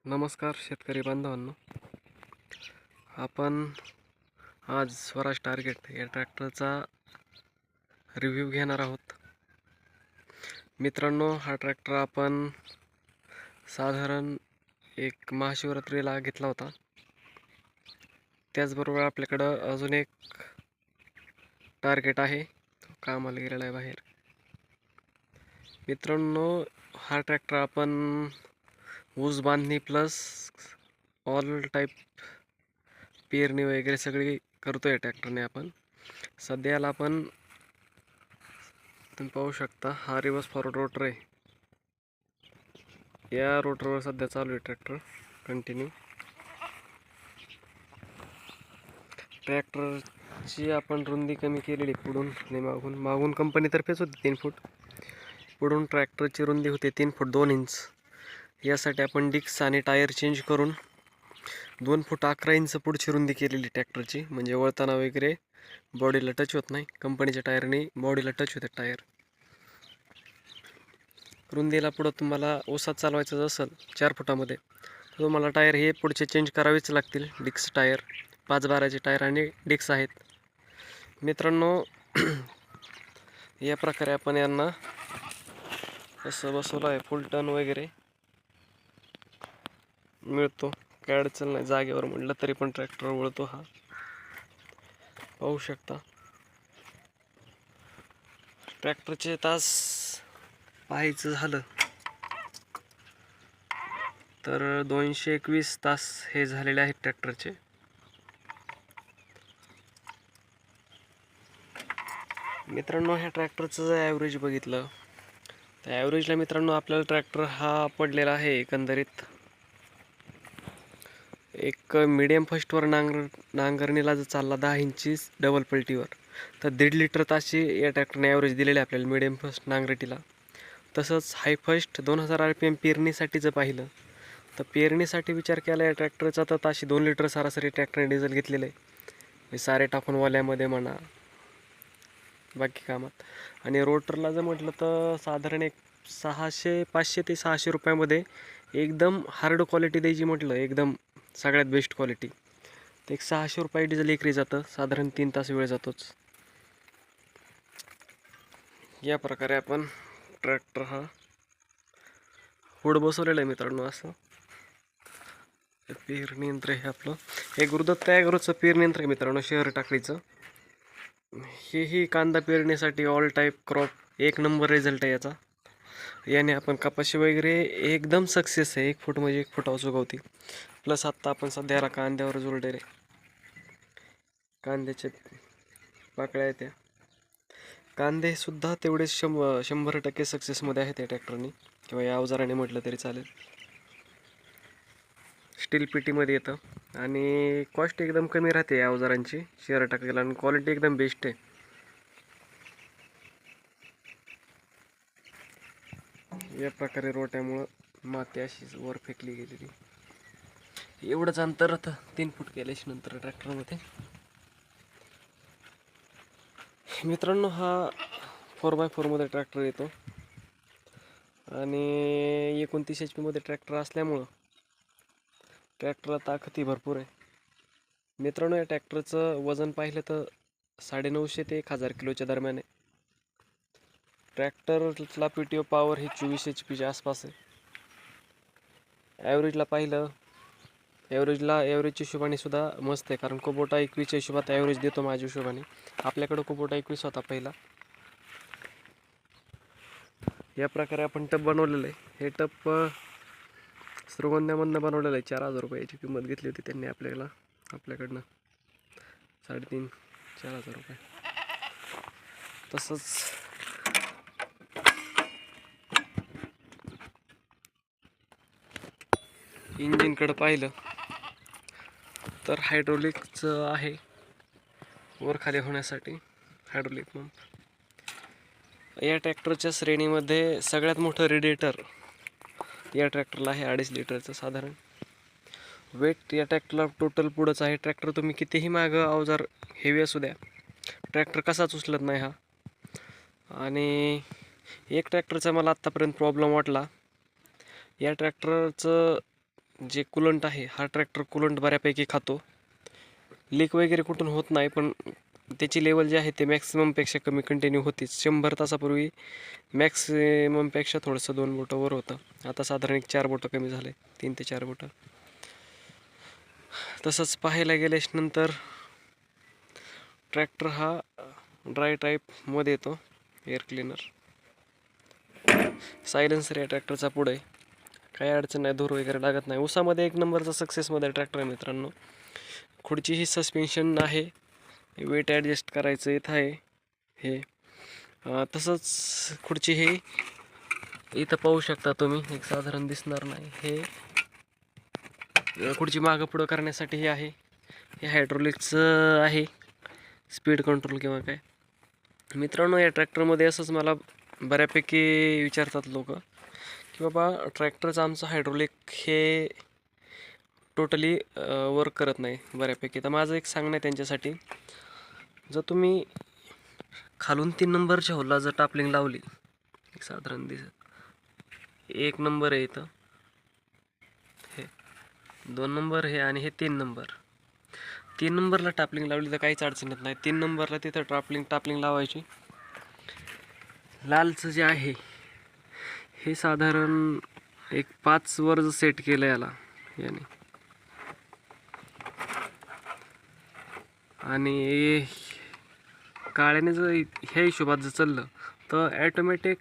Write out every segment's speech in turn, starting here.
नमस्कार शेतकरी बांधवांनो. आपण आज स्वराज टार्गेट या ट्रॅक्टरचा रिव्ह्यू घेणार आहोत. मित्रांनो, हा ट्रॅक्टर आपण साधारण एक महाशिवरात्रीला घेतला होता. त्याचबरोबर आपल्याकडं अजून एक टार्गेट आहे, तो कामाला गेलेला आहे बाहेर. मित्रांनो, हा ट्रॅक्टर आपण ऊस बांधणी प्लस ऑल टाईप पेरणी वगैरे सगळी करतोय ट्रॅक्टरने. आपण सध्याला आपण तुम्ही पाहू शकता, हा रिवर्स फॉरवर्ड रोटर आहे. या रोटरवर सध्या चालू आहे ट्रॅक्टर कंटिन्यू. ट्रॅक्टरची आपण रुंदी कमी केलेली पुढून आणि मागून कंपनीतर्फेच होती 3 फूट. पुढून ट्रॅक्टरची रुंदी होते 3 फूट 2 इंच. यासाठी आपण डिक्स आणि टायर चेंज करून 2 फूट 11 इंच पुढची रुंदी केलेली ट्रॅक्टरची, म्हणजे वळताना वगैरे बॉडीला टच होत नाही. कंपनीच्या टायरने बॉडीला टच होते टायर. रुंदीला पुढं तुम्हाला ओसात चालवायचं असेल 4 फुटामध्ये, तर तुम्हाला टायर हे पुढचे चेंज करावेच लागतील. डिक्स टायर 5-12चे टायर आणि डिक्स आहेत. मित्रांनो, या प्रकारे आपण यांना असं बसवलं आहे. फुल टर्न वगैरे मिळतो, काय अडचण नाही. जागेवर म्हटलं तरी पण ट्रॅक्टर वळतो. हा पाहू शकता. ट्रॅक्टरचे तास पाहायचं झालं तर 221 तास हे झालेले आहेत ट्रॅक्टरचे. मित्रांनो, ह्या ट्रॅक्टरचं जर ॲव्हरेज बघितलं तर ॲव्हरेजला मित्रांनो आपल्याला ट्रॅक्टर हा पडलेला आहे एकंदरीत एक मीडियम फर्स्टवर नांगरणीला जर चालला 10 इंची डबल पलटीवर, तर 1.5 लिटर ताशी या ट्रॅक्टरने ॲव्हरेज दिलेले आहे आपल्याला मीडियम फर्स्ट नांगरटीला. तसंच हाय फर्स्ट 2000 RPM पेरणीसाठी जर पाहिलं तर पेरणीसाठी विचार केला या ट्रॅक्टरचा तर ताशी 2 लिटर सरासरी ट्रॅक्टरने डिझेल घेतलेलं आहे, सारे टाकून वाल्यामध्ये म्हणा, बाकी कामात. आणि रोटरला जर म्हटलं तर साधारण एक 500 ते 600 रुपयामध्ये एकदम हार्ड क्वालिटी द्यायची म्हटलं, एकदम सगळ्यात बेस्ट क्वालिटी, तर एक 600 रुपये डिझेल एकरी जातं. साधारण 3 तास वेळ जातोच. या प्रकारे आपण ट्रॅक्टर हा पुढं बसवलेलं आहे मित्रांनो. असं पेरणी यंत्र हे आपलं हे गुरुदत्त ॲग्रोचं पेरणी यंत्र आहे मित्रांनो, शहर टाकळीचं. हेही कांदा पेरणीसाठी ऑल टाईप क्रॉप एक नंबर रिझल्ट आहे याचा. याने आपण कपाशी वगैरे एकदम सक्सेस आहे. 1 फूट म्हणजे 1 फुटावर चुकवती. प्लस आत्ता आपण सध्याला कांद्यावर जोडलेले, कांद्याचे पाकळ्या आहेत त्या. कांदे सुद्धा तेवढे 100% सक्सेसमध्ये आहेत या ट्रॅक्टरने किंवा या अवजाराने म्हटलं तरी चालेल. स्टील पेटीमध्ये येतं आणि कॉस्ट एकदम कमी राहते या अवजारांची शेअर टाकायला, आणि क्वालिटी एकदम बेस्ट आहे. या प्रकारे रोट्यामुळं माती अशीच वर फेकली गेलेली. एवढंच अंतर आता 3 फूट केल्याच्या नंतर ट्रॅक्टरमध्ये. मित्रांनो, हा 4x4 मध्ये ट्रॅक्टर येतो आणि 29 HP मध्ये ट्रॅक्टर असल्यामुळं ट्रॅक्टरला ताकदही भरपूर आहे. मित्रांनो, या ट्रॅक्टरचं वजन पाहिलं तर 950 ते 1000 किलोच्या दरम्यान आहे. ट्रॅक्टरला PTO पॉवर ही 24 HP आसपास आहे. ॲव्हरेजला पाहिलं, ॲव्हरेजच्या हिशोबाने सुद्धा मस्त आहे, कारण कुबोटा 21च्या हिशोबात ॲव्हरेज देतो माझ्या हिशोबाने. आपल्याकडं कुबोटा 21 होता पहिला. या प्रकारे आपण टप बनवलेलं आहे. हे टप श्रीगोंद्यामधनं बनवलेलं आहे. 4000 रुपयाची किंमत घेतली होती त्यांनी आपल्याकडनं 3,500-4,000 रुपये. तसंच इंजिनकडं पाहिलं तर हायड्रोलिकचं आहे, वर खाली होण्यासाठी हायड्रोलिक पंप. या ट्रॅक्टरच्या श्रेणीमध्ये सगळ्यात मोठं रेडिएटर या ट्रॅक्टरला आहे 2.5 लिटरचं साधारण. वेट या ट्रॅक्टरला टोटल पुढंच आहे. ट्रॅक्टर तुम्ही कितीही मागं अवजार हेवी असू द्या, ट्रॅक्टर कसाच उचलत नाही हा. आणि एक ट्रॅक्टरचा मला आत्तापर्यंत प्रॉब्लेम वाटला, या ट्रॅक्टरचं जे कुलंट आहे हा ट्रॅक्टर कुलंट बऱ्यापैकी खातो. लीक वगैरे कुठून होत नाही, पण त्याची लेवल जी आहे ते मॅक्सिममपेक्षा कमी कंटिन्यू होतीच. 100 तासापूर्वी मॅक्सिममपेक्षा थोडंसं 2 बोटं वर होतं. आता साधारण 4 बोटं कमी झाले, 3 ते 4 बोटं. तसंच पाहायला गेल्यास नंतर ट्रॅक्टर हा ड्राय टाईपमध्ये येतो. एअर क्लिनर सायलेन्सर या ट्रॅक्टरचा पुढे काही अडचण नाही, धूर वगैरे लागत नाही. उसामध्ये 1 नंबरचा सक्सेसमध्ये ट्रॅक्टर आहे मित्रांनो. खुर्ची ही सस्पेन्शन आहे, वेट ॲडजस्ट करायचं इथं आहे हे. तसंच खुर्ची हे इथं पाहू शकता तुम्ही, एक साधारण दिसणार नाही. हे खुर्ची मागं पुढं करण्यासाठी हे आहे. हे हायड्रोलिकचं आहे, स्पीड कंट्रोल किंवा काय. मित्रांनो, या ट्रॅक्टरमध्ये असंच मला बऱ्यापैकी विचारतात लोक की बाबा ट्रॅक्टरचं आमचं हायड्रोलिक हे टोटली वर्क करत नाही बऱ्यापैकी. तर माझं एक सांगणं आहे त्यांच्यासाठी, जर तुम्ही खालून 3 नंबरच्या होलला जर टापलिंग लावली, एक साधारण दिसत 1 नंबर आहे इथं, हे 2 नंबर हे आणि हे 3 नंबर. 3 नंबरला टापलिंग लावली तर काहीच अडचण येत नाही. 3 नंबरला तिथं टापलिंग लावायची. लालचं जे आहे हे साधारण एक 5 वर सेट केलं याला याने, आणि काळ्याने जर ह्या हिशोबात जर चाललं तर ॲटोमॅटिक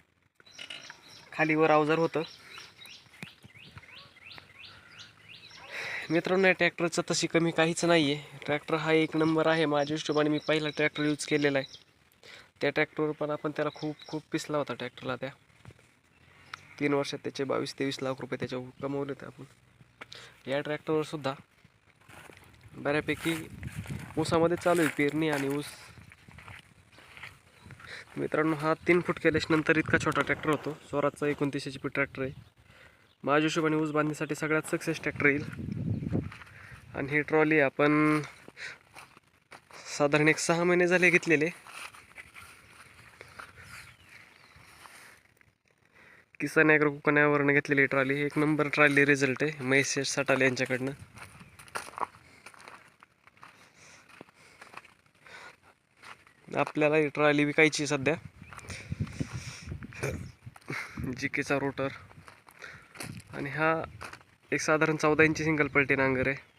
खालीवर अवजार होतं. मित्रांनो, या ट्रॅक्टरचं तशी कमी काहीच नाही आहे. ट्रॅक्टर हा 1 नंबर आहे माझ्या हिशोबाने. मी पहिला ट्रॅक्टर यूज केलेला आहे. त्या ट्रॅक्टरवर पण आपण त्याला खूप पिसला होता ट्रॅक्टरला. त्या 3 वर्षात त्याचे 22-23 लाख रुपये त्याच्यावर कमवले होते आपण. या ट्रॅक्टरवर सुद्धा बऱ्यापैकी ऊसामध्ये चालू आहे पेरणी आणि ऊस. मित्रांनो, हा 3 फूट केल्यानंतर इतका छोटा ट्रॅक्टर होतो. स्वराजचा 29 HP ट्रॅक्टर आहे. माझ्या हिशोबाने ऊस बांधणीसाठी सगळ्यात सक्सेस ट्रॅक्टर येईल. आणि ही ट्रॉली आपण साधारण 6 महिने झाले घेतलेले. किसान ॲग्रो कोकणावरून घेतलेली ट्रॉली. 1 नंबर ट्रॉली रिझल्ट आहे महेश सटाले यांच्याकडनं. आपल्याला ही ट्रॉली विकायची सध्या. जीकेचा रोटर आणि हा एक साधारण 14 इंची सिंगल पलटी नांगर आहे.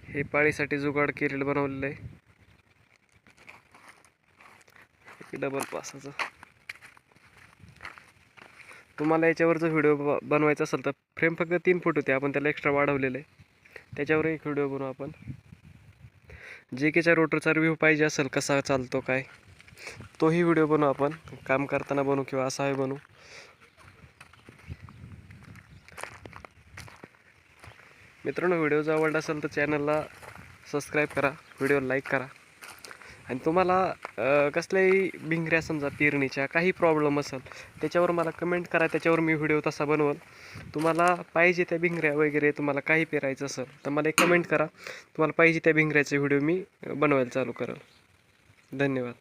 हे पाळीसाठी जुगाड केलेलं बनवलेलं आहे. डबल पासाचं. तुम्हाला याच्यावर जर व्हिडिओ बनवायचा असेल तर फ्रेम फक्त 3 फूट होते, आपण त्याला एक्स्ट्रा वाढवलेलं आहे. त्याच्यावर एक व्हिडिओ बनवू आपण. जेकेच्या रोटरचा रिव्ह्यू पाहिजे असेल कसा चालतो काय, तोही व्हिडिओ बनवू आपण. काम करताना बनवू किंवा असाही बनवू. मित्रांनो, व्हिडिओ जर आवडला असेल तर चॅनलला सबस्क्राईब करा, व्हिडिओला लाईक करा. आणि तुम्हाला कसल्याही भिंगऱ्या समजा पेरणीच्या काही प्रॉब्लेम असेल त्याच्यावर मला कमेंट करा, त्याच्यावर मी व्हिडिओ तसा बनवल. तुम्हाला पाहिजे त्या भिंगऱ्या वगैरे तुम्हाला काही पेरायचं असेल तर मला एक कमेंट करा, तुम्हाला पाहिजे त्या भिंगऱ्याचे व्हिडिओ मी बनवायला चालू करेल. धन्यवाद.